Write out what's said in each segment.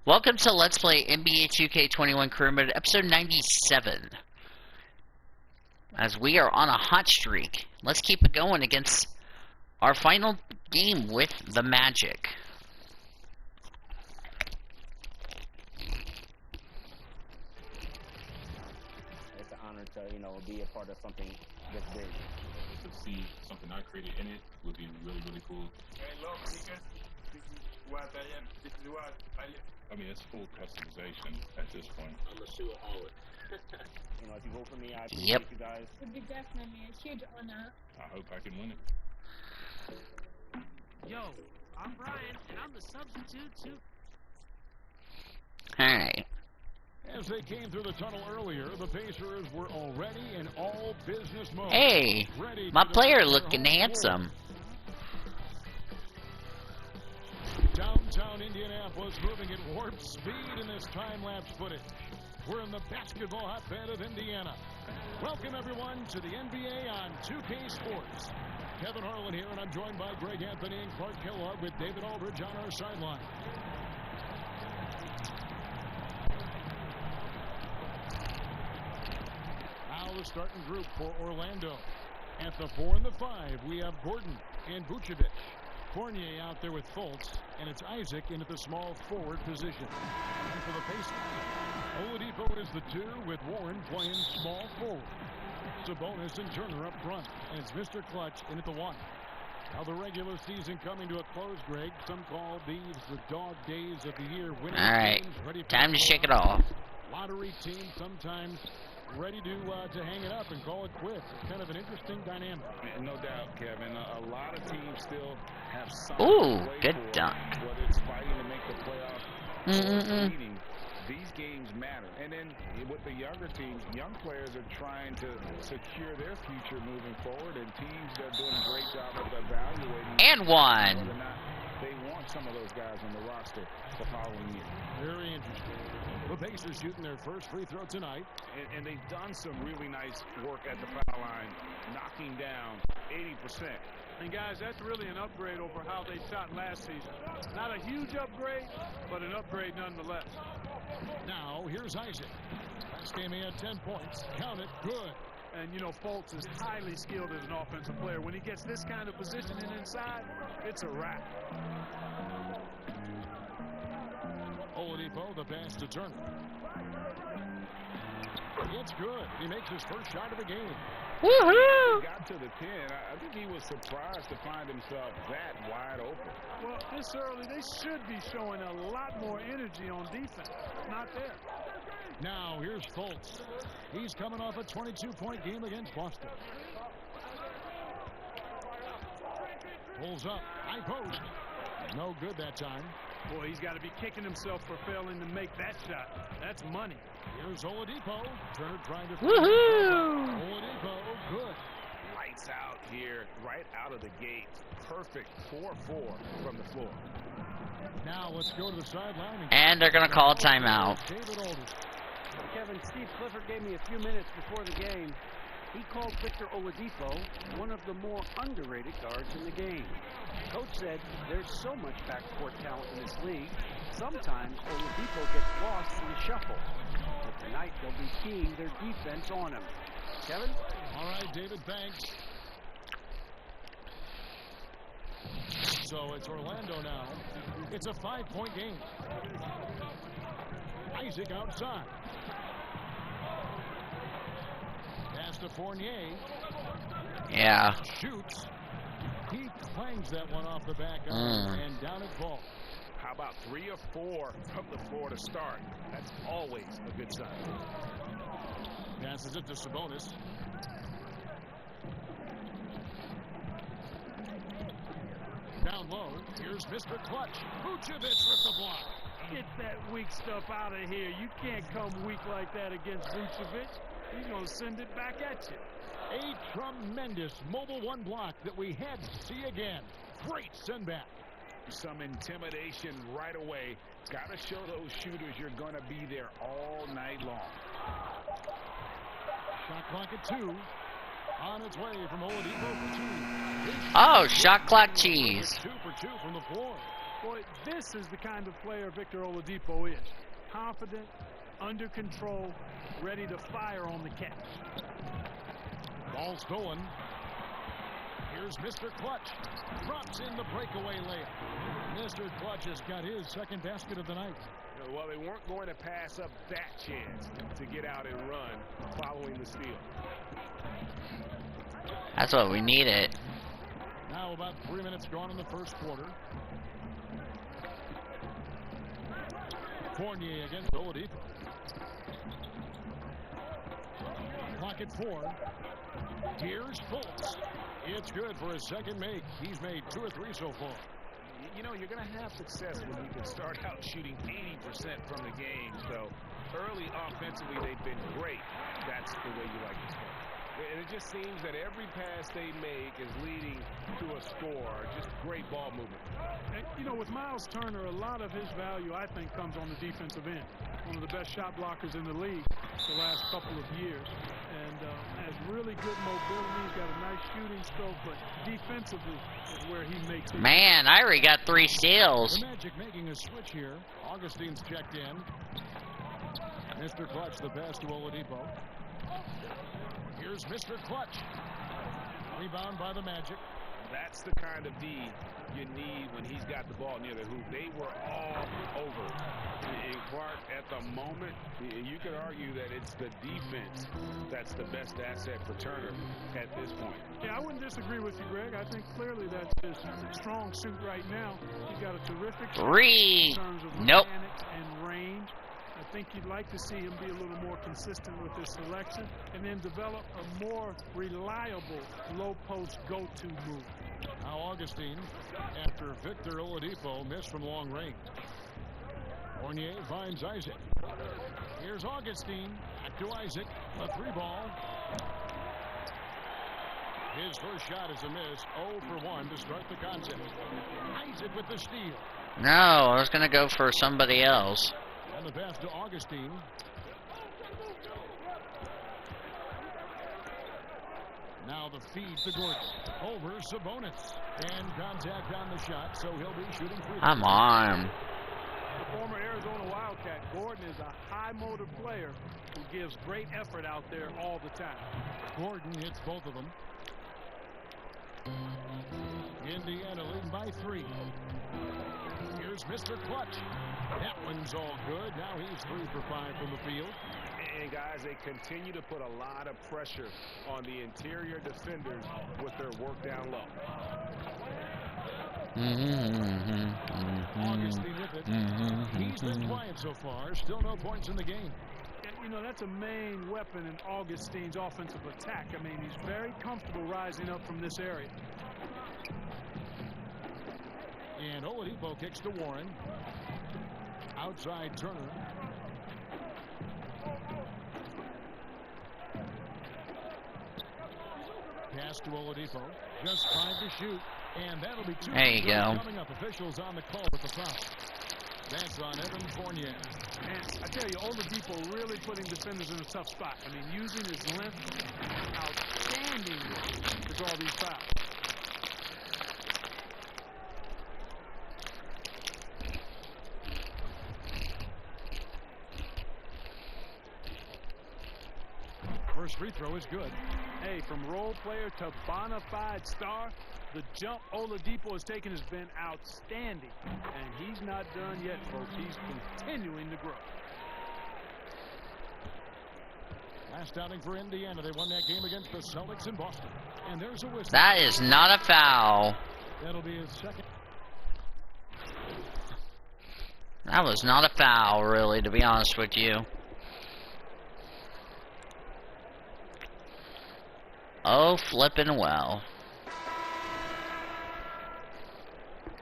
Welcome to Let's Play NBA 2K21 Career Mode, episode 97. As we are on a hot streak, let's keep it going against our final game with the Magic. It's an honor to, be a part of something this big. To see something I created in it would be really, really cool. Hello, niggas. This is what I am. This is what I live. I mean, it's full customization at this point. I'm a shoe-aholic. If you vote for me, I appreciate Yep. you guys. It would be definitely a huge honor. I hope I can win it. Yo, I'm Brian, and I'm the substitute too. Alright. As they came through the tunnel earlier, the Pacers were already in all business mode. Hey, Ready my to player defend their looking home handsome. floor. Downtown Indianapolis moving at warp speed in this time-lapse footage. We're in the basketball hotbed of Indiana. Welcome, everyone, to the NBA on 2K Sports. Kevin Harlan here, and I'm joined by Greg Anthony and Clark Kellogg with David Aldridge on our sideline. Now the starting group for Orlando. At the 4 and the 5, we have Gordon and Vucevic. Fournier out there with Fultz, and it's Isaac in at the small forward position. And for the Pacers, Oladipo is the 2 with Warren playing small forward. Sabonis and Turner up front, and it's Mr. Clutch in at the 1. Now the regular season coming to a close, Greg. Some call these the dog days of the year. Alright, time to shake it off. Lottery team sometimes ready to hang it up and call it quits. It's kind of an interesting dynamic. No doubt, Kevin. A lot of teams still have some. Ooh, good dunk. Whether it's fighting to make the playoffs or leading, these games matter. And then with the younger teams, young players are trying to secure their future moving forward, and teams are doing a great job of evaluating And one. whether or not they want some of those guys on the roster the following year. Very interesting. The Pacers shooting their first free throw tonight. And they've done some really nice work at the foul line, knocking down 80%. And guys, that's really an upgrade over how they shot last season. Not a huge upgrade, but an upgrade nonetheless. Now, here's Isaac. Last game he had 10 points. Count it. Good. And, Fultz is highly skilled as an offensive player. When he gets this kind of positioning inside, it's a wrap. Oladipo, the pass to Turner. It's good. He makes his first shot of the game. Woohoo! He got to the 10. I think he was surprised to find himself that wide open. Well, this early, they should be showing a lot more energy on defense. Not there. Now, here's Fultz. He's coming off a 22-point game against Boston. Pulls up. High post. No good that time. Boy, he's got to be kicking himself for failing to make that shot. That's money. Here's Oladipo. Turner trying to... Woohoo! Oladipo, good. Lights out here, right out of the gate. Perfect 4-4 from the floor. Now let's go to the sideline. And they're gonna call a timeout. David Aldridge. Kevin, Steve Clifford gave me a few minutes before the game. He called Victor Oladipo one of the more underrated guards in the game. Coach said there's so much backcourt talent in this league, sometimes Oladipo gets lost in the shuffle. But tonight they'll be keying their defense on him. Kevin? All right, David, thanks. So it's Orlando now. It's a 5-point game. Isaac outside. Pass to Fournier. Yeah. Shoots. He clangs that one off the back iron and down it falls. How about 3 or 4 from the floor to start? That's always a good sign. Passes it to Sabonis. Down low. Here's Mr. Clutch. Vucevic with the block. Get that weak stuff out of here. You can't come weak like that against Vucevic. He's going to send it back at you. A tremendous mobile one block that we had to see again. Great send back. Some intimidation right away. Got to show those shooters you're going to be there all night long. Shot clock at 2. On its way from Oladipo for 2. Oh, shot clock cheese. 2 for 2 from the floor. Boy, this is the kind of player Victor Oladipo is. Confident, under control, ready to fire on the catch. Ball stolen. Here's Mr. Clutch. Drops in the breakaway layup. Mr. Clutch has got his second basket of the night. Well, they weren't going to pass up that chance to get out and run following the steal. That's what we needed. Now about 3 minutes gone in the first quarter. Fournier against Oladipo. Clock at 4. Here's Fultz. It's good for his second make. He's made 2 or 3 so far. You know, you're going to have success when you can start out shooting 80% from the game. So early offensively, they've been great. That's the way you like to start. And it just seems that every pass they make is leading to a score. Just great ball movement. And, you know, with Miles Turner, a lot of his value, I think, comes on the defensive end. One of the best shot blockers in the league the last couple of years. And has really good mobility. He's got a nice shooting stroke, but defensively is where he makes it. Man, Irie got 3 steals. The Magic making a switch here. Augustine's checked in. Mr. Clutch, the pass to Oladipo. Here's Mr. Clutch. Rebound by the Magic. That's the kind of D you need when he's got the ball near the hoop. They were all over. And Clark, at the moment, you could argue that it's the defense that's the best asset for Turner at this point. Yeah, I wouldn't disagree with you, Greg. I think clearly that's his strong suit right now. He's got a terrific Three. in terms of Nope. mechanics and range. I think you'd like to see him be a little more consistent with his selection and then develop a more reliable low post go-to move. Now Augustine, after Victor Oladipo missed from long range. Fournier finds Isaac. Here's Augustine. Back to Isaac. A 3-ball. His first shot is a miss. 0 for 1 to start the contest. Isaac with the steal. No, I was going to go for somebody else. And the pass to Augustine. Now the feed to Gordon. Over Sabonis. And contact on the shot, so he'll be shooting free. Come on. The former Arizona Wildcat, Gordon is a high motor player who gives great effort out there all the time. Gordon hits both of them. Indiana leading by 3. Here's Mr. Clutch. That one's all good. Now he's 3 for 5 from the field. And guys, they continue to put a lot of pressure on the interior defenders with their work down low. Augustine with it. He's been quiet so far. Still no points in the game. You know, that's a main weapon in Augustine's offensive attack. I mean, he's very comfortable rising up from this area. And Oladipo kicks to Warren. Outside Turner. Pass to Oladipo. Just 5 to shoot. And that'll be 2. There you go. Coming up, officials on the call with the foul. That's on Evan Fournier. And I tell you, Oladipo really putting defenders in a tough spot. I mean, using his length outstanding to draw these fouls. First free throw is good. Hey, from role player to bona fide star, the jump Oladipo has taken has been outstanding. And he's not done yet, folks. He's continuing to grow. Last outing for Indiana. They won that game against the Celtics in Boston. And there's a whistle. That is not a foul. That'll be his second. That was not a foul, really, to be honest with you. Oh, flippin' well.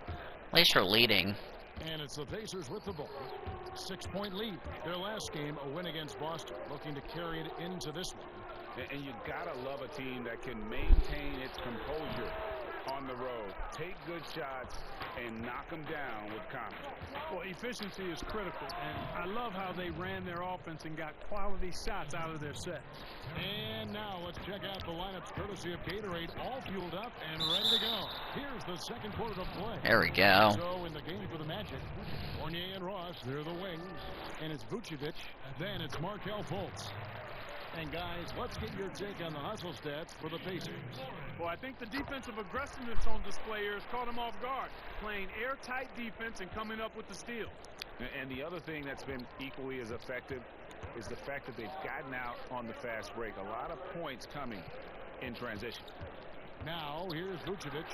At least we're leading. And it's the Pacers with the ball. 6-point lead. Their last game, a win against Boston. Looking to carry it into this one. And you gotta love a team that can maintain its composure on the road. Take good shots and knock them down with confidence. Well, efficiency is critical, and I love how they ran their offense and got quality shots out of their sets. And now let's check out the lineups courtesy of Gatorade, all fueled up and ready to go. Here's the second quarter of play. There we go. So in the game for the Magic, Fournier and Ross, they're the wings, and it's Vucevic, then it's Markelle Fultz. And guys, let's get your take on the hustle stats for the Pacers. Well, I think the defensive aggressiveness on display here has caught them off guard, playing airtight defense and coming up with the steal. And the other thing that's been equally as effective is the fact that they've gotten out on the fast break. A lot of points coming in transition. Now, here's Vucevic,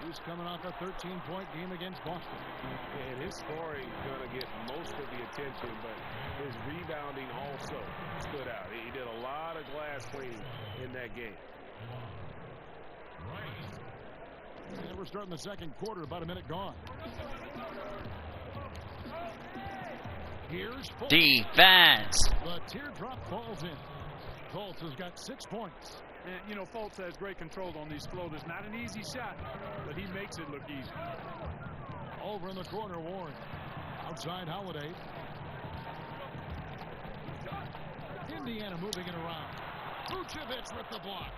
who's coming off a 13-point game against Boston. And his scoring is going to get most of the attention, but his rebounding also stood out. He did a lot of glass cleaning in that game. And we're starting the second quarter, about a minute gone. Here's Fultz. Defense. The teardrop falls in. Fultz has got 6 points. And, you know, Fultz has great control on these floaters. Not an easy shot, but he makes it look easy. Over in the corner, Warren. Outside, Holiday. Indiana moving it around. Vucevic with the block.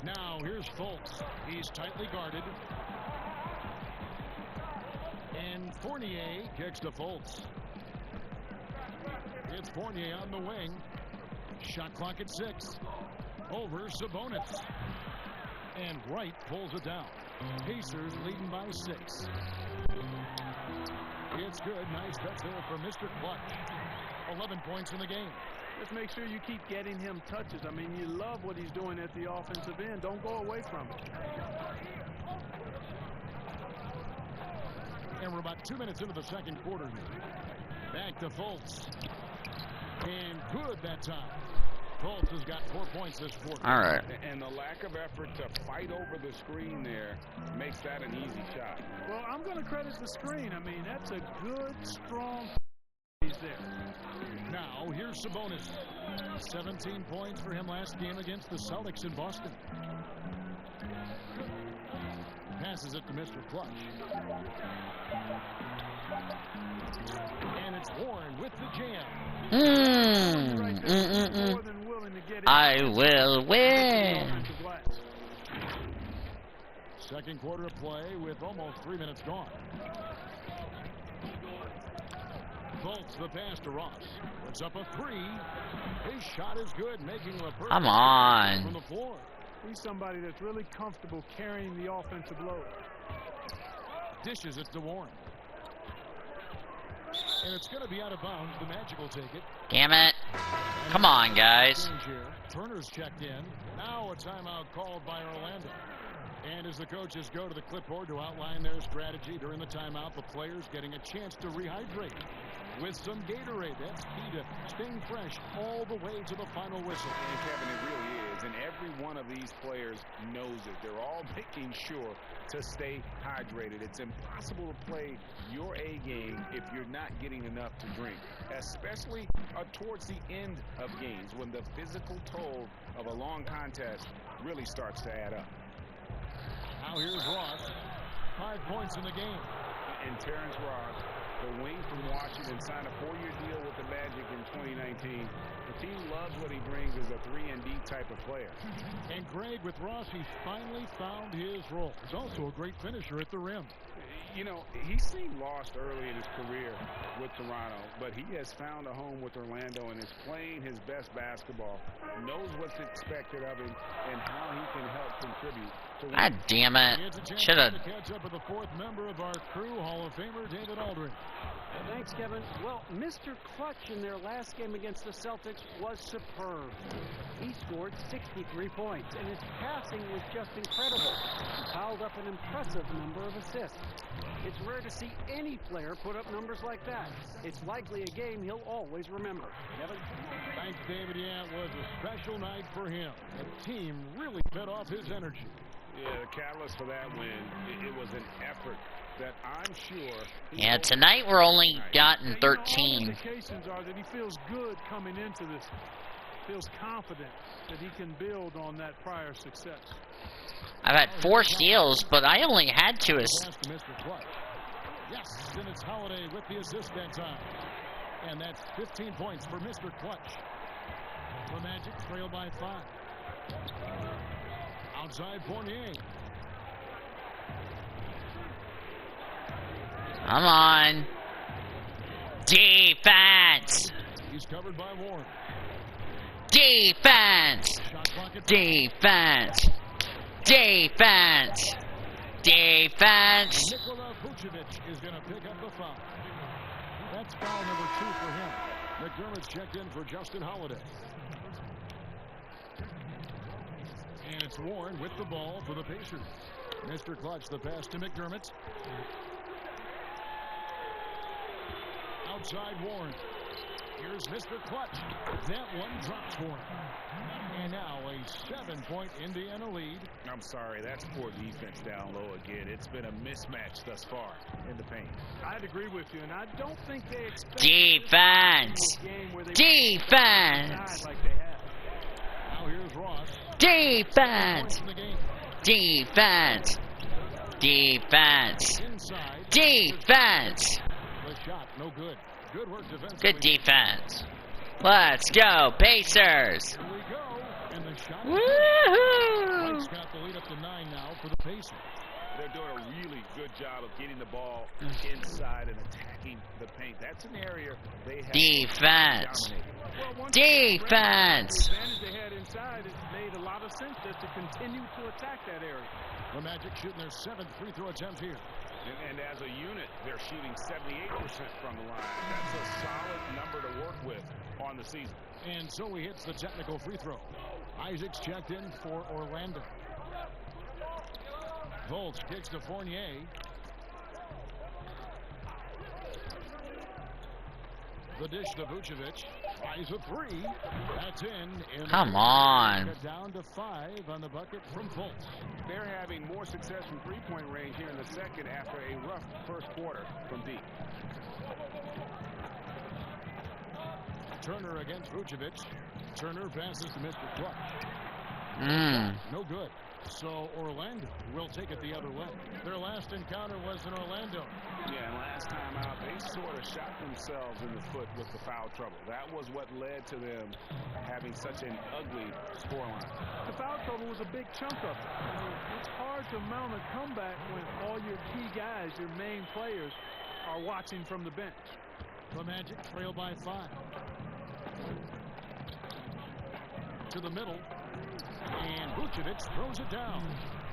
Now, here's Fultz. He's tightly guarded. And Fournier kicks to Fultz. It's Fournier on the wing. Shot clock at 6. Over Sabonis. And Wright pulls it down. Pacers leading by 6. It's good. Nice touch there for Mr. Clutch. 11 points in the game. Just make sure you keep getting him touches. I mean, you love what he's doing at the offensive end. Don't go away from it. And we're about 2 minutes into the second quarter here. Back to Fultz. And good that time. Fultz has got 4 points this quarter. All right. And the lack of effort to fight over the screen there makes that an easy shot. Well, I'm going to credit the screen. I mean, that's a good, strong he's there. Now, here's Sabonis. 17 points for him last game against the Celtics in Boston. Passes it to Mr. Clutch. And it's Warren with the jam. I will win. Second quarter of play with almost 3 minutes gone. Fultz the pass to Ross. Puts up a 3. His shot is good, making a perfect Come on. from the floor. He's somebody that's really comfortable carrying the offensive load. Dishes it to Warren. And it's going to be out of bounds. The Magic will take it. Damn it. Come on, guys. Turner's checked in. Now a timeout called by Orlando. And as the coaches go to the clipboard to outline their strategy during the timeout, the players getting a chance to rehydrate with some Gatorade. That's key to staying fresh all the way to the final whistle. And Kevin, it really is. And every one of these players knows it. They're all making sure to stay hydrated. It's impossible to play your A game if you're not getting enough to drink, especially towards the end of games when the physical toll of a long contest really starts to add up. Now here's Ross. 5 points in the game. And Terrence Ross, the wing from Washington, signed a 4-year deal with the Magic in 2019. The team loves what he brings as a 3-and-D type of player. And Greg, with Ross, he's finally found his role. He's also a great finisher at the rim. You know, he seemed lost early in his career with Toronto, but he has found a home with Orlando and is playing his best basketball, knows what's expected of him, and how he can help contribute. God damn it. Should have. To catch up with the 4th member of our crew, Hall of Famer David Aldridge. Thanks, Kevin. Well, Mr. Clutch in their last game against the Celtics was superb. He scored 63 points, and his passing was just incredible. He piled up an impressive number of assists. It's rare to see any player put up numbers like that. It's likely a game he'll always remember. Kevin? Thanks, David. Yeah, it was a special night for him. The team really fed off his energy. Yeah, the catalyst for that win, it was an effort that I'm sure... Yeah, tonight we're only gotten 13. All indications are that he feels good coming into this. feels confident that he can build on that prior success. I've had 4 steals, but I only had 2 Yes, and it's Holiday with the assist that time. And that's 15 points for Mr. Clutch. The Magic trail by 5. Outside Fournier. Come on. Defense! He's covered by Warren. Defense! Defense! Defense! Defense! Nikola Vucevic is going to pick up the foul. That's foul number 2 for him. McDermott's checked in for Justin Holiday. And it's Warren with the ball for the Pacers. Mr. Clutch, the pass to McDermott. Outside Warren. Here's Mr. Clutch. That one drops for him. And now a 7-point Indiana lead. I'm sorry, that's poor defense down low again. It's been a mismatch thus far in the paint. I'd agree with you, and I don't think they expect Defense! Defense! like they have. Now here's Ross. Defense! Defense! Defense! Inside. Defense! The shot, no good. Good work defensively. Good defense. Let's go, Pacers! Here we go. And the shot. Woohoo! White's got the lead up to 9 now for the Pacers. They're doing a really good job of getting the ball inside and attacking the paint. That's an area they have Defense! Well, Defense! The advantage they had inside, it made a lot of sense just to continue to attack that area. The Magic shooting their 7th free throw attempt here. And as a unit, they're shooting 78% from the line. That's a solid number to work with on the season. And so he hits the technical free throw. Isaac's checked in for Orlando. Volts kicks to Fournier. The dish to Vucevic. Eyes a 3. That's in. Come on. Down to 5 on the bucket from Fultz. They're having more success from three-point range here in the second after a rough first quarter from deep. Turner against Vucevic. Turner passes to Mr. Clutch. No good. So Orlando will take it the other way. Their last encounter was in Orlando. Yeah, and last time out, they sort of shot themselves in the foot with the foul trouble. That was what led to them having such an ugly scoreline. The foul trouble was a big chunk of it. I mean, it's hard to mount a comeback when all your key guys, your main players, are watching from the bench. The Magic trail by 5. To the middle. And Vucevic throws it down.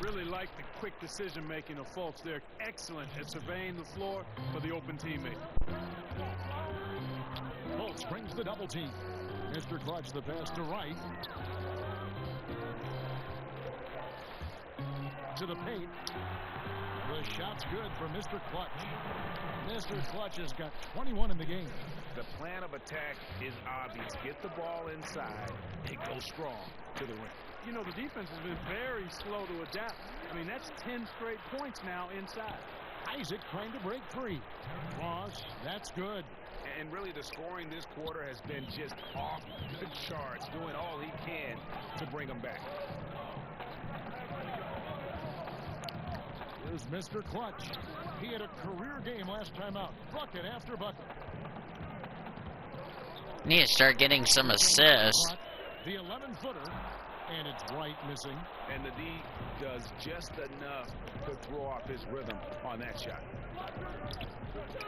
Really like the quick decision-making of Fultz. They're excellent at surveying the floor for the open teammate. Fultz brings the double team. Mr. Clutch the pass to Wright. To the paint. The shot's good for Mr. Clutch. Mr. Clutch has got 21 in the game. The plan of attack is obvious. Get the ball inside and go strong to the rim. You know, the defense has been very slow to adapt. I mean, that's 10 straight points now inside. Isaac trying to break free. Ross, that's good. And really the scoring this quarter has been just off the charts, doing all he can to bring them back. Here's Mr. Clutch. He had a career game last time out. Bucket after bucket. Need to start getting some assists. The 11-footer. And it's Wright missing. And the D does just enough to throw off his rhythm on that shot.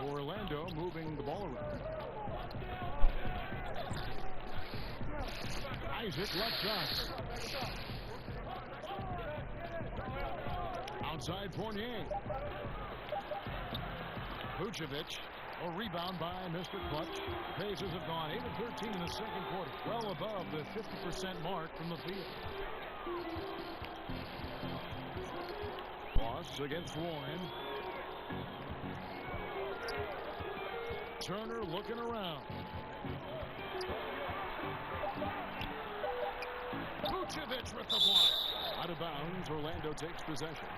Orlando moving the ball around. Isaac left shot. Outside Fournier. Vucevic. A rebound by Mr. Clutch. Pacers have gone 8 of 13 in the second quarter. Well above the 50% mark from the field. Ross against Warren. Turner looking around. Vucevic with the block. Out of bounds. Orlando takes possession.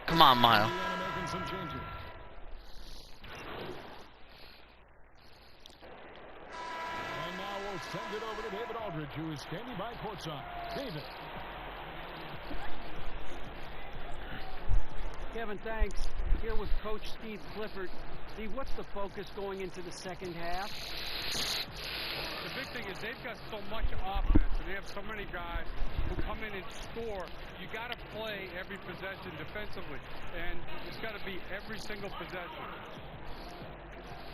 Come on, Mile. Indiana making some changes. send it over to David Aldridge, who is standing by courtside. David. Kevin, thanks. Here with Coach Steve Clifford. Steve, what's the focus going into the second half? The big thing is they've got so much offense, and they have so many guys who come in and score. You got to play every possession defensively, and it's got to be every single possession.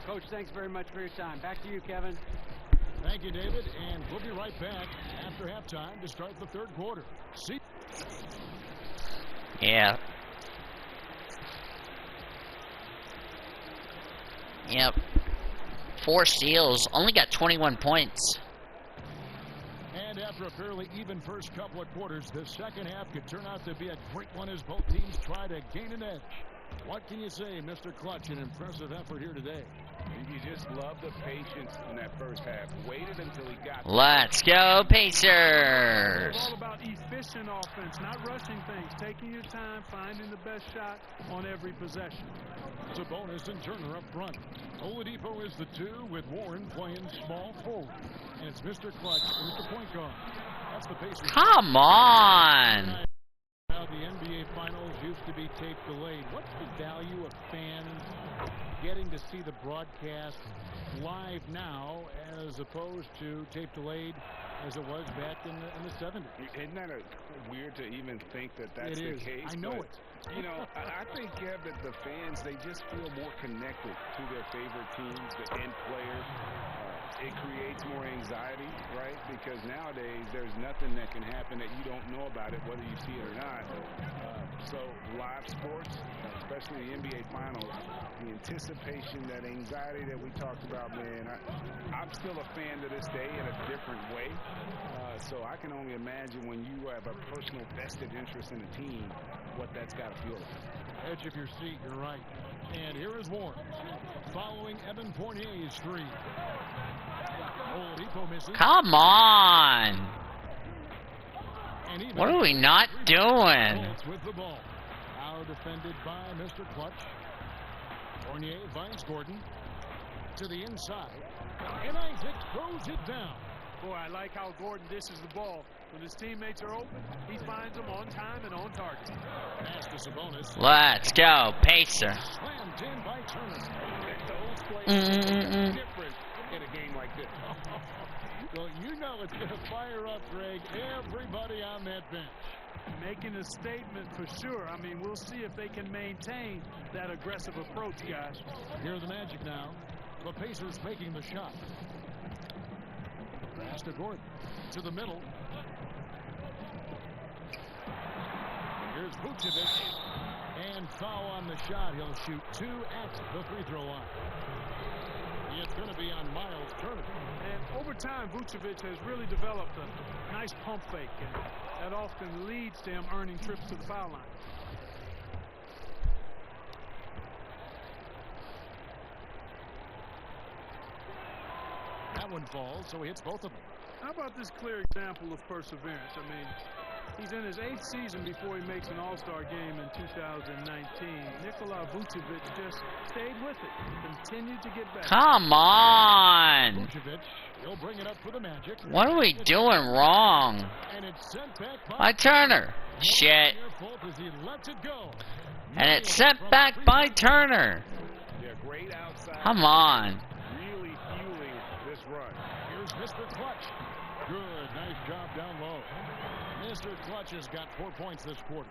Coach, thanks very much for your time. Back to you, Kevin. Thank you, David, and we'll be right back after halftime to start the third quarter. See? Yeah. Yep. 4 steals, only got 21 points. And after a fairly even first couple of quarters, the second half could turn out to be a great one as both teams try to gain an edge. What can you say, Mr. Clutch? An impressive effort here today. You just love the patience in that first half. Waited until he got. Let's go, Pacers! It's all about efficient offense, not rushing things, taking your time, finding the best shot on every possession. Sabonis and Turner up front. Oladipo is the 2 with Warren playing small forward. And it's Mr. Clutch and Mr. Point Guard. That's the Pacers. Come on! Now the NBA Finals used to be tape delayed. What's the value of fans getting to see the broadcast live now as opposed to tape delayed as it was back in the 70s? Isn't that weird to even think that that's the case? I know it. You know, I think, Kev, that the fans, they just feel more connected to their favorite teams, the end players. It creates more anxiety, right? Because nowadays, there's nothing that can happen that you don't know about it, whether you see it or not. So live sports, especially the NBA Finals, the anticipation, that anxiety that we talked about, man, I'm still a fan to this day in a different way. So I can only imagine when you have a personal vested interest in a team, what that's got to feel like. Edge of your seat, you're right. And here is Warren following Evan Fournier's 3. Oladipo misses. Come on! What are we not doing? With the ball. Now defended by Mr. Clutch. Fournier finds Gordon to the inside. And Isaac throws it down. Boy, I like how Gordon dishes the ball. When his teammates are open, he finds them on time and on target. Pass to Sabonis. Let's go, Pacer. Slammed in by Turner. Those plays are different in a game like this. Well, you know it's going to fire up, Greg, everybody on that bench. Making a statement for sure. I mean, we'll see if they can maintain that aggressive approach, guys. Here are the Magic now. The Pacers making the shot. Pass to Gordon. To the middle. Here's Vucevic. And foul on the shot. He'll shoot 2 at the free throw line. It's going to be on Miles Turner. And over time, Vucevic has really developed a nice pump fake, and that often leads to him earning trips to the foul line. That one falls, so he hits both of them. How about this clear example of perseverance? I mean, he's in his 8th season before he makes an All-Star game in 2019. Nikola Vucevic just stayed with it, continued to get better. Come on! Vucevic, he'll bring it up for the Magic. What are we doing wrong? And it's sent back by Turner. Shit. As he lets it go. And it's sent back by Turner. Yeah, great outside. Come on. Really fueling this run. Here's Mr. Clutch. Good, nice job down low. Mr. Clutch has got 4 points this quarter.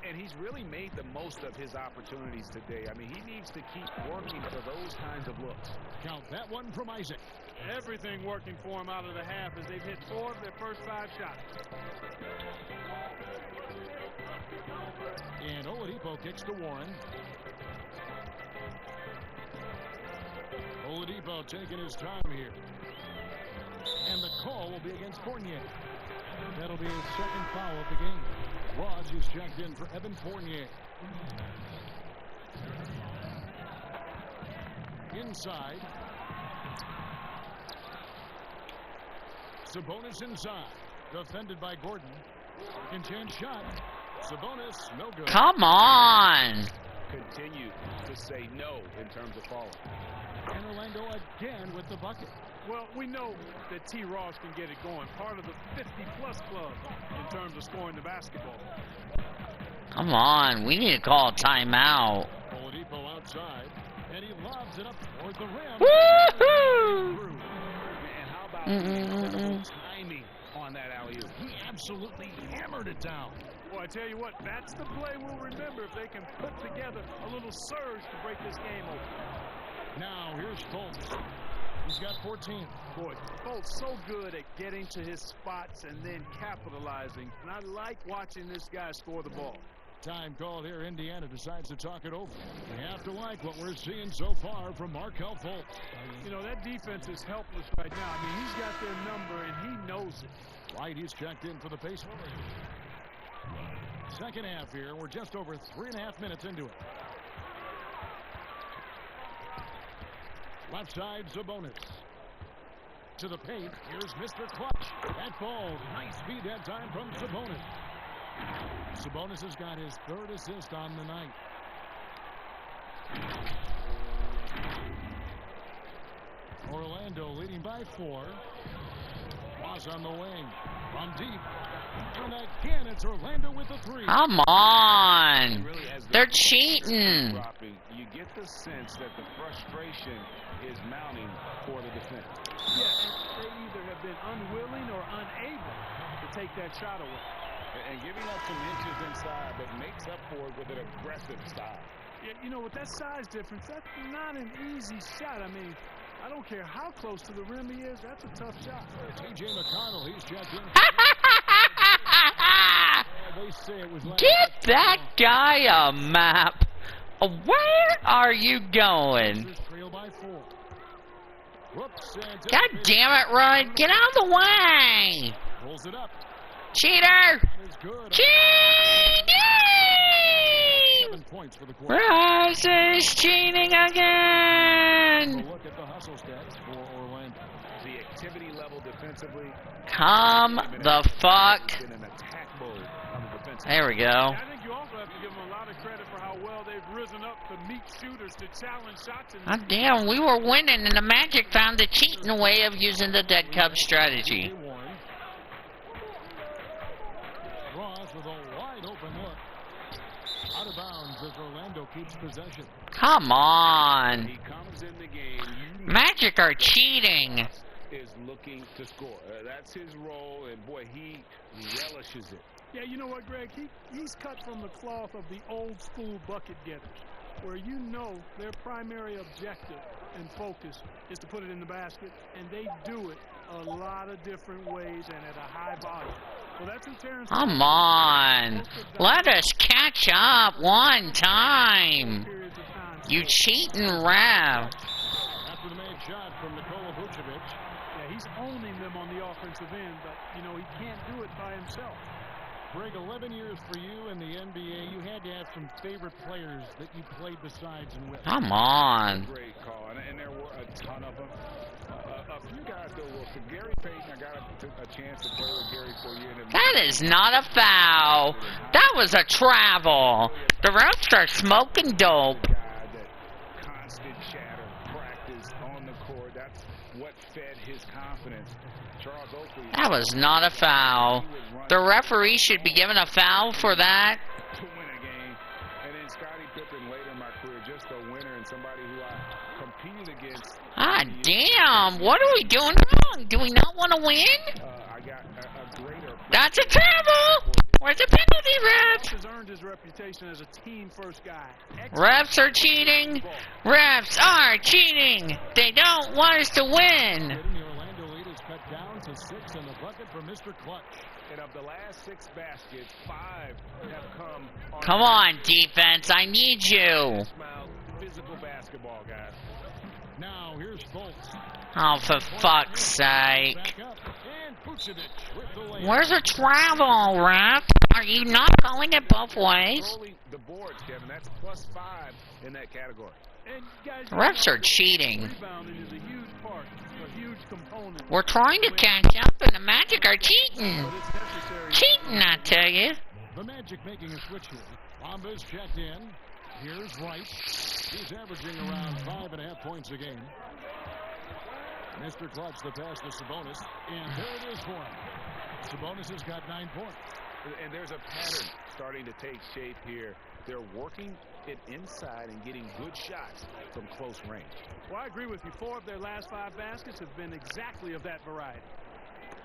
And he's really made the most of his opportunities today. I mean, he needs to keep working for those kinds of looks. Count that one from Isaac. Everything working for him out of the half as they've hit 4 of their first 5 shots. And Oladipo kicks to Warren. Oladipo taking his time here. And the call will be against Fournier. That'll be his second foul of the game. Ross is checked in for Evan Fournier. Inside. Sabonis inside. Defended by Gordon. Contained shot. Sabonis, no good. Come on! continue to say no in terms of falling. And Orlando again with the bucket. Well, we know that T. Ross can get it going. Part of the 50-plus club in terms of scoring the basketball. Come on, we need to call a timeout. Oladipo outside, and he lobs it up toward the rim. Woohoo! And how about the incredible timing on that alley-oop? He absolutely hammered it down. Well, I tell you what, that's the play we'll remember if they can put together a little surge to break this game open. Now here's Fultz. He's got 14. Boy, Fultz so good at getting to his spots and then capitalizing. And I like watching this guy score the ball. Time called here. Indiana decides to talk it over. We have to like what we're seeing so far from Markelle Fultz. You know, that defense is helpless right now. I mean, he's got their number, and he knows it. White, he's checked in for the Pacers. Second half here. We're just over 3.5 minutes into it. Left side, Sabonis. To the paint. Here's Mr. Clutch. That ball. Nice feed that time from Sabonis. Sabonis has got his third assist on the night. Orlando leading by 4. Ross on the wing. From deep. And again, it's Orlando with the 3. Come on. They're cheating. You get the sense that the frustration is mounting for the defense. Yeah, and they either have been unwilling or unable to take that shot away. And giving up some inches inside, but makes up for it with an aggressive style. Yeah, you know, with that size difference, that's not an easy shot. I mean, I don't care how close to the rim he is, that's a tough shot. T.J. McConnell, he's checked in. They say it was like Give that guy a map. Where are you going? Trail by 4. Whoops, God damn it, Rod. Get out of the way. Pulls it up. Cheater. Good. Cheating. 7 points for the quarter. Ross is cheating again. Look at the hustle stats for Orlando. The activity level defensively. Come the fuck. In an attack mode on the defensive. There we go. I think you also have to give them a lot of credit for how well they've risen up to meet shooters to challenge shots. God damn, we were winning, and the Magic found the cheating way of using the dead cub strategy. Ross with a wide open look. Out of bounds as Orlando keeps possession. Come on. He comes in the game. Magic are cheating. Is looking to score. That's his role, and boy, he relishes it. Yeah, you know what, Greg? He's cut from the cloth of the old school bucket getters, where you know their primary objective and focus is to put it in the basket, and they do it a lot of different ways and at a high volume. Well, that's what Terrence. Come on. Let us catch up one time. You cheating ref. After the made shot from Nikola Vucevic. Yeah, he's owning them on the offensive end, but, you know, he can't do it by himself. Greg, 11 years for you in the NBA. You had to have some favorite players that you played besides and with. Come on. Great call, and there were a ton of them. A few guys, though, well, for Gary Payton, I got a chance to play with Gary for a year. That is not a foul. That was a travel. The refs are smoking dope. Guy that constant chatter, practice on the court. That's what fed his confidence. Charles Oakley. That was not a foul. The referee should be given a foul for that. To win a game. And then Scottie Pippen later in my career, just a winner and somebody who I competed against. Ah, damn. What are we doing wrong? Do we not want to win? I got a greater. That's a travel. Where's the penalty, refs? Has earned his reputation as a team-first guy. Refs are cheating. Refs are cheating. They don't want us to win. The Orlando lead is cut down to 6 in the bucket for Mr. Clutch. And of the last 6 baskets, 5 have come. Come on, defense. I need you. Physical basketball, guys. Now here's Fultz. Oh, for fuck's sake. Back up. And Vucevic with the layup. Where's the travel, ref? Are you not calling it both ways? Controlling the boards, Kevin. That's +5 in that category. And guys, Refs are cheating. Rebounding is a huge part, a huge component. We're trying to catch up, and the Magic are cheating. But it's necessary. Cheating, I tell you. The Magic making a switch here. Bombas checked in. Here's Wright. He's averaging around 5.5 points a game. Mr. Clutch, the pass to Sabonis. And there it is for him. Sabonis has got 9 points. And there's a pattern starting to take shape here. They're working it inside and getting good shots from close range. Well, I agree with you. 4 of their last 5 baskets have been exactly of that variety.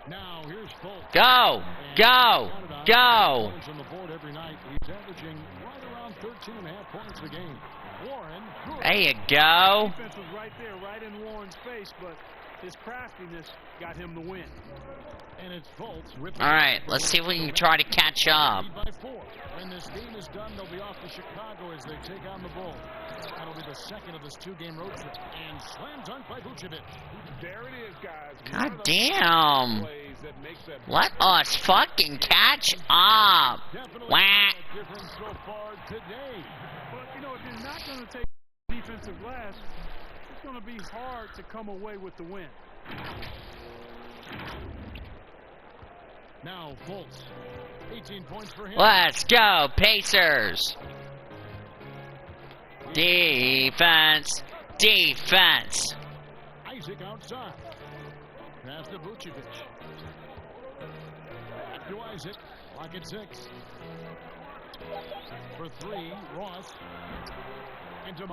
Now here's Fultz. Go! Go! Go! On the board every night. He's averaging right around 13.5 points a game. Warren. Good. There you go. Defense was right there, right in Warren's face, but his craftiness got him the win. And it's Fultz with. All right, let's see if we can try to catch up. By 4. When this game is done, they'll be off to Chicago as they take on the Bulls. That'll be the second of this 2-game road trip. And slam dunk by Vucevic. There it is, guys. God damn. Let us fucking catch up. Wah. Difference so far today. But, you know, if you're not going to take defensive glass, it's going to be hard to come away with the win. Now Fultz. 18 points for him. Let's go, Pacers. Defense. Defense. Isaac outside. Pass to Vucevic. Back to Isaac. Clock at 6. For 3, Ross.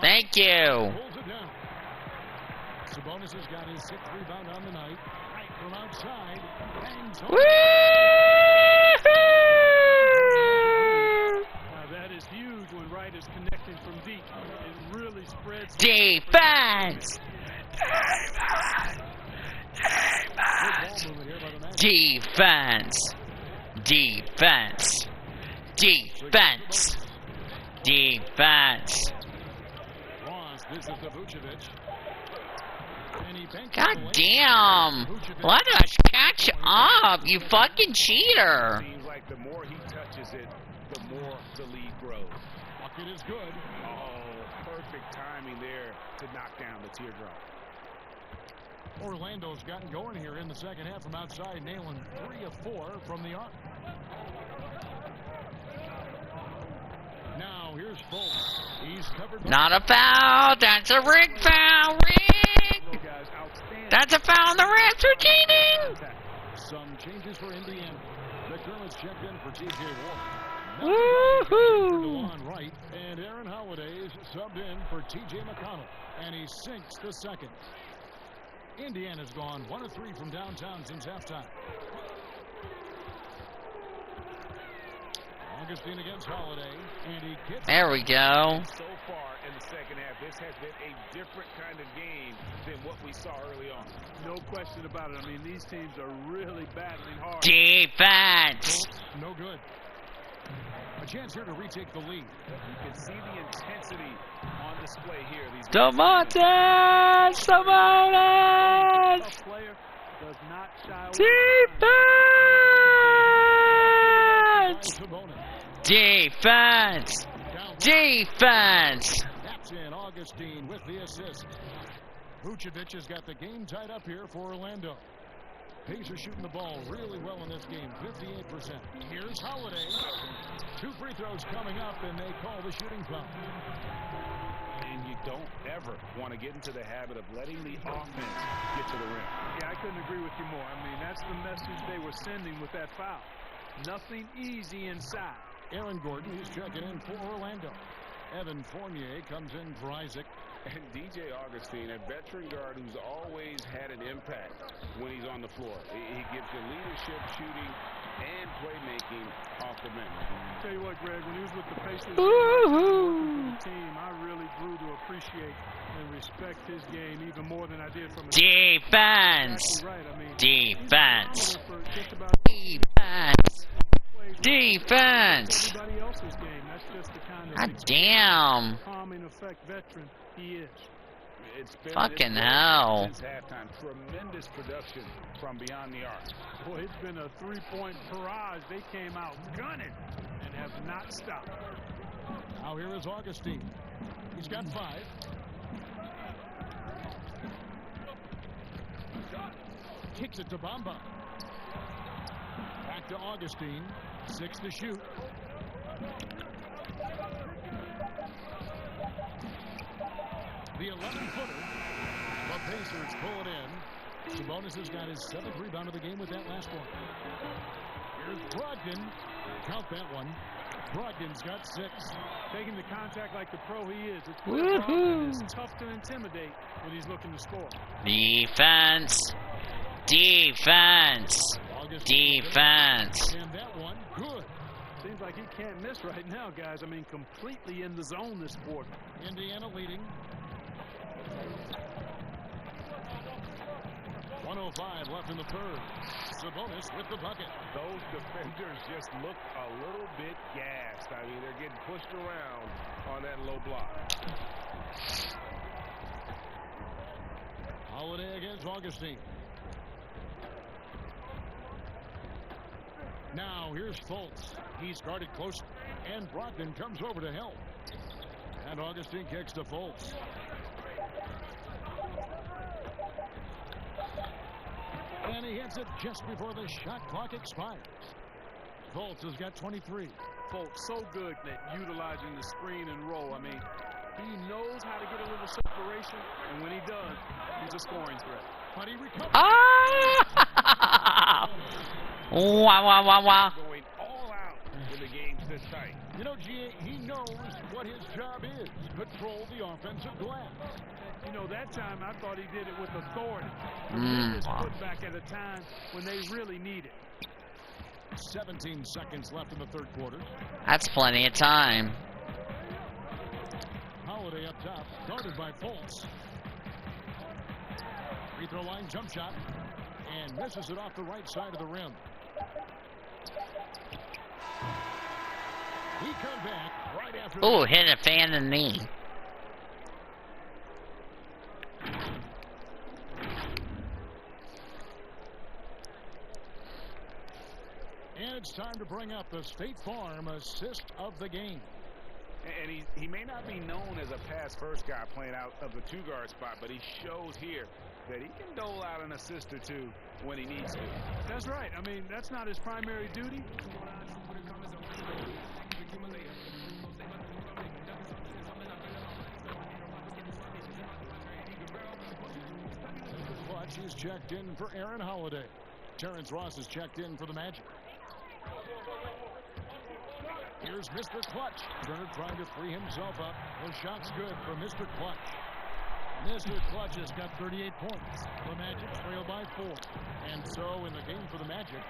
Thank you. Pulls it down. Sabonis has got his 6th rebound on the night. Right from outside. Bangs home. Now that is huge when Wright is connecting from deep. It really spreads. Defense. Defense. Defense. Defense. Defense. Ross, this is the Vucevic. God damn. Let us catch up, you fucking cheater. Seems like the more he touches it, the more the lead grows. Bucket is good. Oh, perfect timing there to knock down the teardrop. Orlando's gotten going here in the second half from outside, nailing 3 of 4 from the arc. Now here's Fultz. He's covered. Not a foul. That's a rig foul. Rig. That's a foul on the refs for cheating. Some changes for Indiana. McDermott's checked in for T.J. Warren. Woohoo! DeLon Wright and Aaron Holiday's subbed in for T.J. McConnell, and he sinks the second. Indiana's gone 1 of 3 from downtown since halftime. Augustine against Holiday, and he gets. There we go. So far in the second half, this has been a different kind of game than what we saw early on. No question about it. I mean, these teams are really battling hard. Defense. No good. A chance here to retake the lead. You can see the intensity on display here. These Sabonis. Sabonis. Tough player does not shy away. Defense. Defense. That's in. Augustine with the assist. Vucevic has got the game tied up here for Orlando. Pacers shooting the ball really well in this game, 58%. Here's Holiday. 2 free throws coming up, and they call the shooting foul. And you don't ever want to get into the habit of letting the offense get to the rim. Yeah, I couldn't agree with you more. I mean, that's the message they were sending with that foul. Nothing easy inside. Aaron Gordon, he's checking in for Orlando. Evan Fournier comes in for Isaac. And DJ Augustine, a veteran guard who's always had an impact when he's on the floor. He gives you leadership, shooting, and playmaking off the bench. I'll tell you what, Greg, when he was with the Pacers, working for the team, I really grew to appreciate and respect his game even more than I did from a defense. Right. I mean, defense. Defense. Defense. Everybody else's game. That's just the kind of God damn. calming effect veteran he is. It's been fucking hell. Since halftime, tremendous production from beyond the arc. Boy, it's been a 3-point barrage. They came out gunning and have not stopped. Now here is Augustine. He's got 5. Kicks it to Bamba. Back to Augustine. 6 to shoot. The 11-footer. The Pacers pull it in. Sabonis has got his 7th rebound of the game with that last one. Here's Brogdon. Count that one. Brogdon's got 6. Taking the contact like the pro he is. It's clear Brogdon is tough to intimidate when he's looking to score. Defense. Defense. Defense. And that one, good. Seems like he can't miss right now, guys. I mean, completely in the zone this quarter. Indiana leading. 1:05 left in the third. Sabonis with the bucket. Those defenders just look a little bit gassed. I mean, they're getting pushed around on that low block. Holiday against Augustine. Now here's Fultz. He's guarded close, and Brogdon comes over to help. And Augustine kicks to Fultz. And he hits it just before the shot clock expires. Fultz has got 23. Fultz so good at utilizing the screen and roll. I mean, he knows how to get a little separation, and when he does, he's a scoring threat. But he recovers. Ah! Wow, wow, wow, wow. Going all out when the game's this tight. You know, G.A., he knows what his job is. Control the offensive glass. You know, that time I thought he did it with authority. He his foot back at a time when they really need it. 17 seconds left in the third quarter. That's plenty of time. Holiday up top, guarded by Fultz. Free throw line jump shot, and misses it off the right side of the rim. He comes back right after. Ooh, hit a fan in the knee. And it's time to bring up the State Farm assist of the game. And he may not be known as a pass-first guy playing out of the two-guard spot, but he shows here that he can dole out an assist or two when he needs to. That's right. I mean, that's not his primary duty. Clutch is checked in for Aaron Holiday. Terrence Ross is checked in for the Magic. Here's Mr. Clutch. Turner trying to free himself up. The shot's good for Mr. Clutch. Mr. Clutch has got 38 points. The Magic trail by 4. And so in the game for the Magic,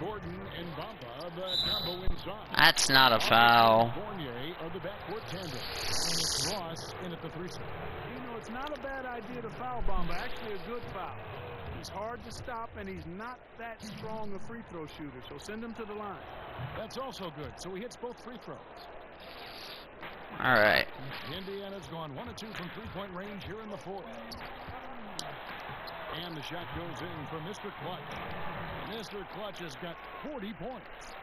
Gordon and Bamba, the combo inside. That's not a foul. Fournier are the backcourt tandem. Ross in at the 3 spot. You know, it's not a bad idea to foul Bamba. Actually a good foul. He's hard to stop, and he's not that strong a free throw shooter, so send him to the line. That's also good. So he hits both free throws. All right. Indiana's gone 1 of 2 from three-point range here in the fourth. And the shot goes in for Mr. Clutch. Mr. Clutch has got 40 points.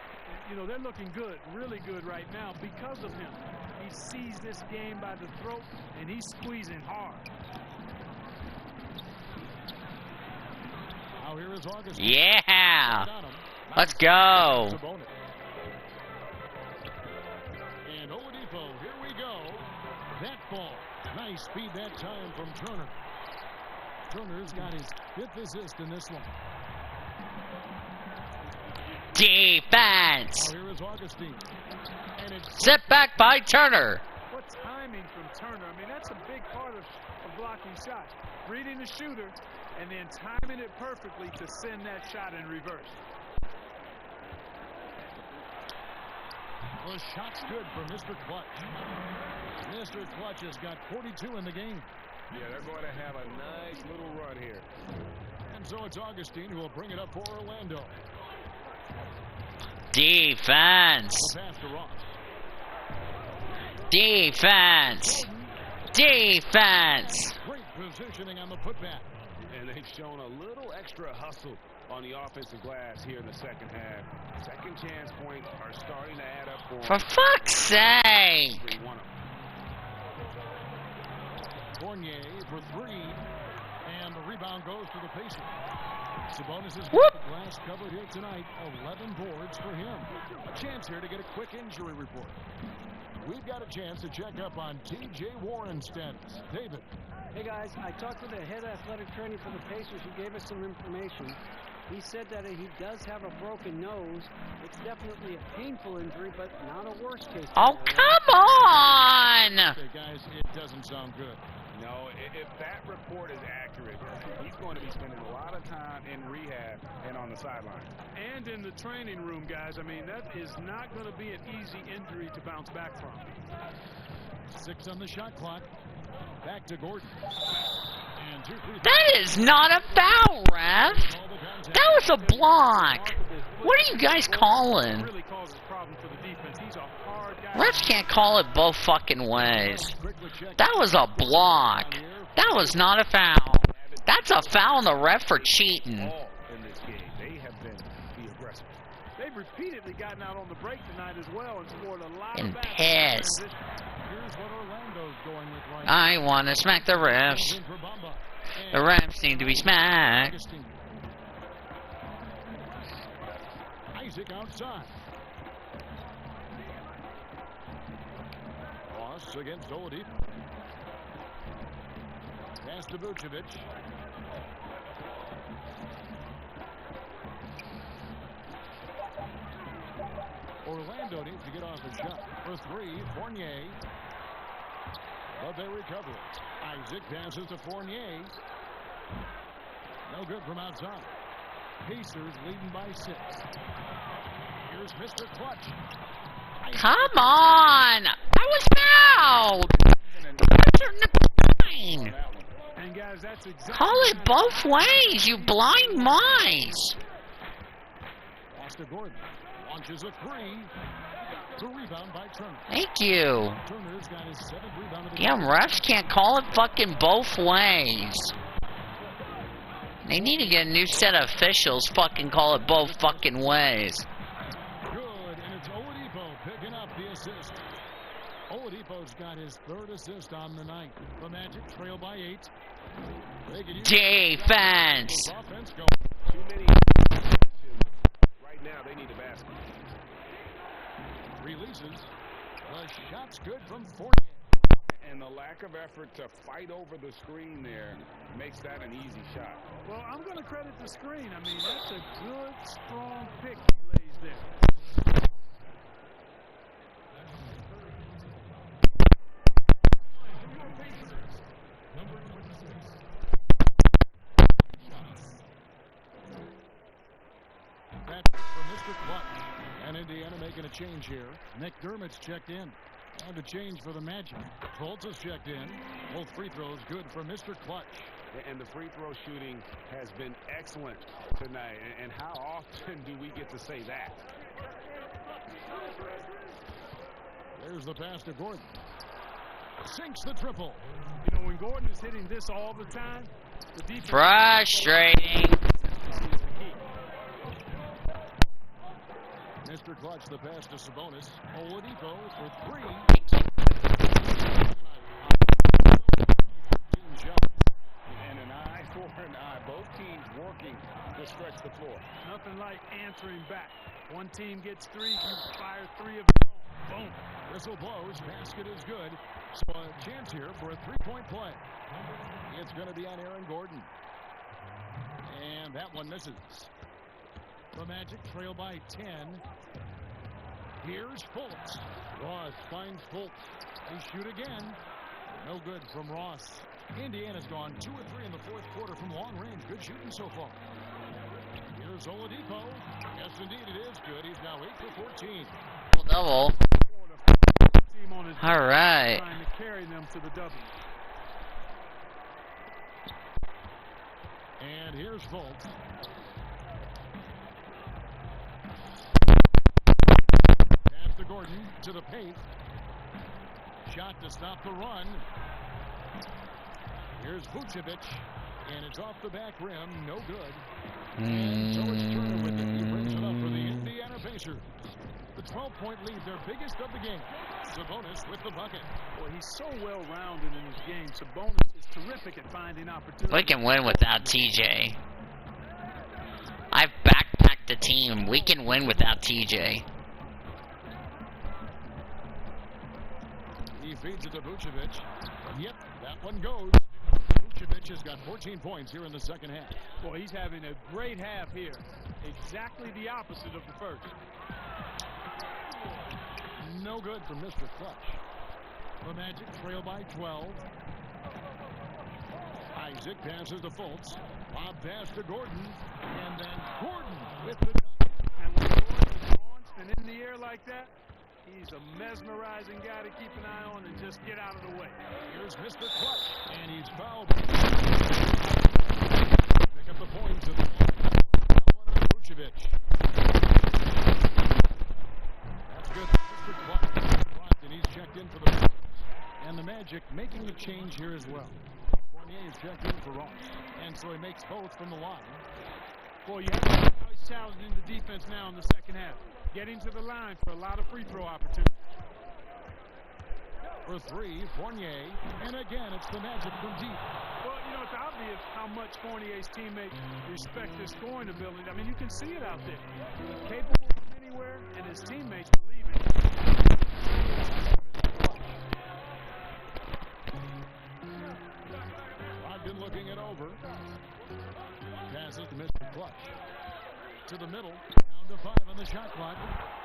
You know, they're looking good, really good right now because of him. He sees this game by the throat, and he's squeezing hard. Now here is August. Yeah. Let's go. And Oladipo, here we go. That ball. Nice speed that time from Turner. Turner's got his 5th assist in this one. Defense. Now here is Augustine. And it's Sit back by Turner. What timing from Turner. I mean, that's a big part of blocking shots. Reading the shooter and then timing it perfectly to send that shot in reverse. The shot's good for Mr. Clutch. Mr. Clutch has got 42 in the game. Yeah, they're going to have a nice little run here. And so it's Augustine who will bring it up for Orlando. Defense. The pass to Ross. Defense. Defense. Great positioning on the putback. And they've shown a little extra hustle on the offensive glass here in the second half. Second chance points are starting to add up For fuck's sake. Fournier for 3. And the rebound goes to the Pacers. Sabonis has got the glass covered here tonight. 11 boards for him. A chance here to get a quick injury report. we've got a chance to check up on T.J. Warren's status. David. Hey, guys, I talked with the head athletic training for the Pacers who gave us some information. He said that he does have a broken nose. It's definitely a painful injury, but not a worst case. Oh, come on! Hey, guys, it doesn't sound good. No, if that report is accurate, he's going to be spending a lot of time in rehab and on the sideline. And in the training room, guys. I mean, that is not going to be an easy injury to bounce back from. 6 on the shot clock. Back to Gordon. And 2 free throws. That is not a foul, ref. That was a block. What are you guys calling? Really causes problems for the defense. He's a hard guy. Refs can't call it both fucking ways. That was a block. That was not a foul. That's a foul on the ref for cheating. In this game, they have been the aggressors. They've repeatedly gotten out on the break tonight as well and scored a lot And of baskets. pissed. Here's what Orlando's going with right I want to smack the refs. The refs need to be smacked. Isaac outside. Ross against Oladipo. Pass to Vucevic. Orlando needs to get off the shot. For 3, Fournier. But they recover it. Isaac passes to Fournier. No good from outside. Pacers leading by 6. Here's Mr. Clutch. Come on! I was fouled! And guys, that's exactly Call it both ways, you blind mice! Pass to Gordon. Launches a 3. The rebound by Turner. Thank you. Turner's got his 7th rebound of the Damn, game. refs can't call it fucking both ways. They need to get a new set of officials fucking call it both fucking ways. Good, and it's Oladipo picking up the assist. Oladipo's got his 3rd assist on the night. The Magic trail by 8. They can use Defense! offense going. Too many possessions. Right now, they need a basket. Releases. The shot's good from 40. And the lack of effort to fight over the screen there makes that an easy shot. Well, I'm going to credit the screen. I mean, that's a good, strong pick he lays there. That's for Mr. Clutch. And Indiana making a change here. McDermott's checked in. Time to change for the Magic. Fultz has checked in. Both free throws good for Mr. Clutch. And the free throw shooting has been excellent tonight. And how often do we get to say that? There's the pass to Gordon. Sinks the triple. You know, when Gordon is hitting this all the time, the defense... Frustrating. Mr. Clutch, the pass to Sabonis. Oladipo for 3. And an eye for an eye. Both teams working to stretch the floor. Nothing like answering back. One team gets 3, you fire 3 of your own. Boom. Whistle blows. Basket is good. So a chance here for a 3-point play. It's going to be on Aaron Gordon. And that one misses. The Magic trail by 10. Here's Fultz. Ross finds Fultz. They shoot again. No good from Ross. Indiana's gone 2 of 3 in the 4th quarter from long range. Good shooting so far. Here's Oladipo. Yes, indeed, it is good. He's now 8 for 14. Double. All right. Trying to carry them to the W. And here's Fultz. Pass to Gordon to the paint. Shot to stop the run. Here's Vucevic. And it's off the back rim. No good. And so it's Turner with it. He brings it up for the Indiana Pacers. The 12-point lead, their biggest of the game. Sabonis with the bucket. Boy, he's so well-rounded in his game. Sabonis is terrific at finding opportunities. We can win without TJ. I've backpacked the team. We can win without TJ. feeds it to Vucevic. Yep, that one goes. Vucevic has got 14 points here in the second half. Boy, he's having a great half here. Exactly the opposite of the first. No good for Mr. Clutch. The Magic trail by 12. Isaac passes to Fultz. Lob pass to Gordon. And then Gordon with the... And when Gordon is launched and in the air like that, he's a mesmerizing guy to keep an eye on and just get out of the way. Here's Mr. Clutch, and he's fouled. Pick up the points. And that one on Vucevic. That's good for Mr. Clutch. And he's checked in for the Magic. And the Magic making a change here as well. Fournier is checked in for Ross. And so he makes both from the line. Boy, you have to see how he's challenging the defense now in the second half. Getting to the line for a lot of free throw opportunities. For three, Fournier. And again, it's the Magic from deep. Well, you know, it's obvious how much Fournier's teammates respect his scoring ability. I mean, you can see it out there. He's capable from anywhere, and his teammates believe it. Brogdon looking it over. Passes to Mr. Clutch. To the middle. Down to 5 on the shot clock.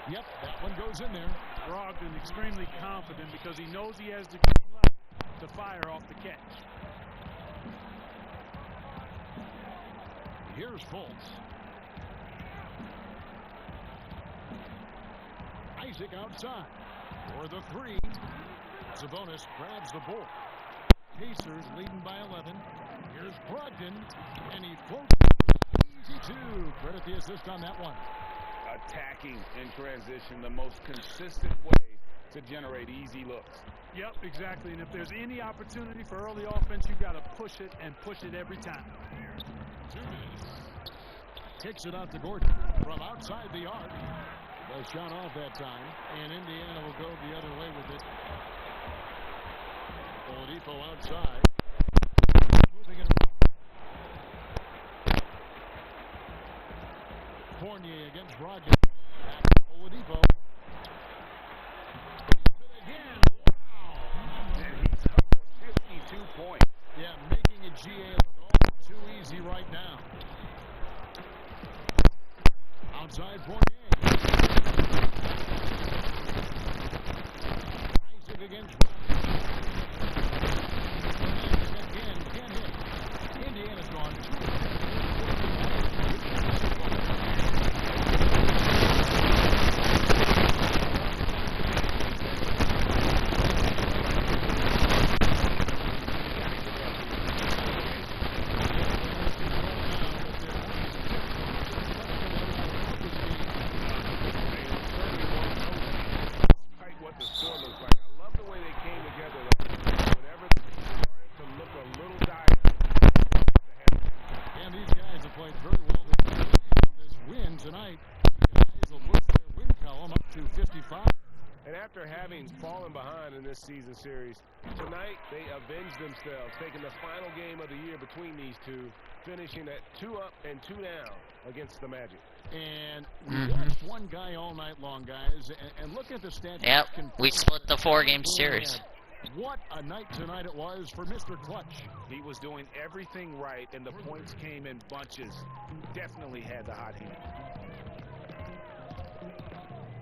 Yep, that one goes in there. Brogdon extremely confident because he knows he has the green light to fire off the catch. Here's Fultz. Isaac outside. For the three. Sabonis grabs the board. Pacers leading by 11. Here's Brogdon. And he floats easy two. Credit the assist on that one. Attacking in transition, the most consistent way to generate easy looks. Yep, exactly. And if there's any opportunity for early offense, you've got to push it and push it every time. 2 minutes. Kicks it out to Gordon from outside the arc. The shot off that time, and Indiana will go the other way with it. Oladipo outside. Moving it around. Fournier against Brogdon. Oladipo. Again. Wow. And he's up to 52 points. Yeah, making a GA look all too easy right now. Outside Fournier. Isaac against again, can't hit. Indiana's gone 2. Fallen behind in this season series. Tonight, they avenged themselves, taking the final game of the year between these two, finishing at 2 up and 2 down against the Magic. And we watched one guy all night long, guys, and look at the stats. Yep, we split the 4-game series. What a night tonight it was for Mr. Clutch. He was doing everything right, and the points came in bunches. Definitely had the hot hand.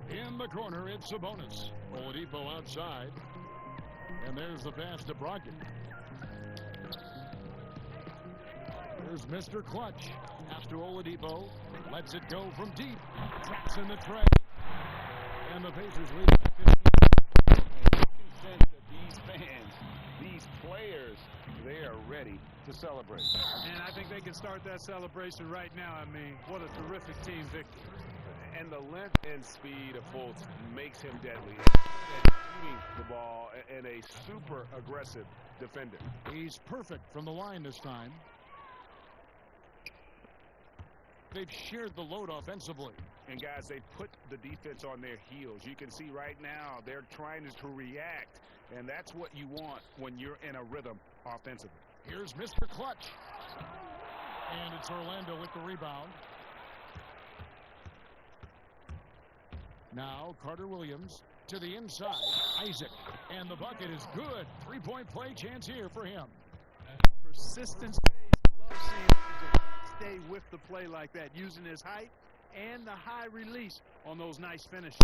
In the corner, it's Sabonis. Oladipo outside. And there's the pass to Brogdon. There's Mr. Clutch. Pass to Oladipo. Lets it go from deep. Traps in the tray. And the Pacers lead by 15. You can sense that these fans, these players, they are ready to celebrate. And I think they can start that celebration right now. I mean, what a terrific team victory. And the length and speed of Fultz makes him deadly. And shooting the ball and a super aggressive defender. He's perfect from the line this time. They've shared the load offensively. And guys, they put the defense on their heels. You can see right now they're trying to react. And that's what you want when you're in a rhythm offensively. Here's Mr. Clutch. And it's Orlando with the rebound. Now Carter Williams to the inside. Isaac. And the bucket is good. Three-point play chance here for him. Persistence pays. Love seeing Isaac stay with the play like that, using his height and the high release on those nice finishes.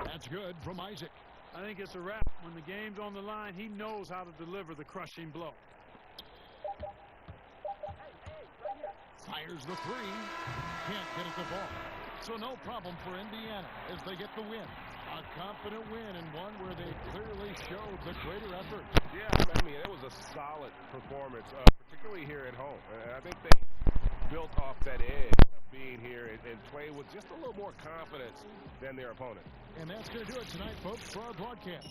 That's good from Isaac. I think it's a wrap. When the game's on the line, he knows how to deliver the crushing blow. Fires the three. Can't get at the ball. So no problem for Indiana as they get the win. A confident win and one where they clearly showed the greater effort. Yeah, I mean, it was a solid performance, particularly here at home. And I think they built off that edge of being here and played with just a little more confidence than their opponent. And that's going to do it tonight, folks, for our broadcast.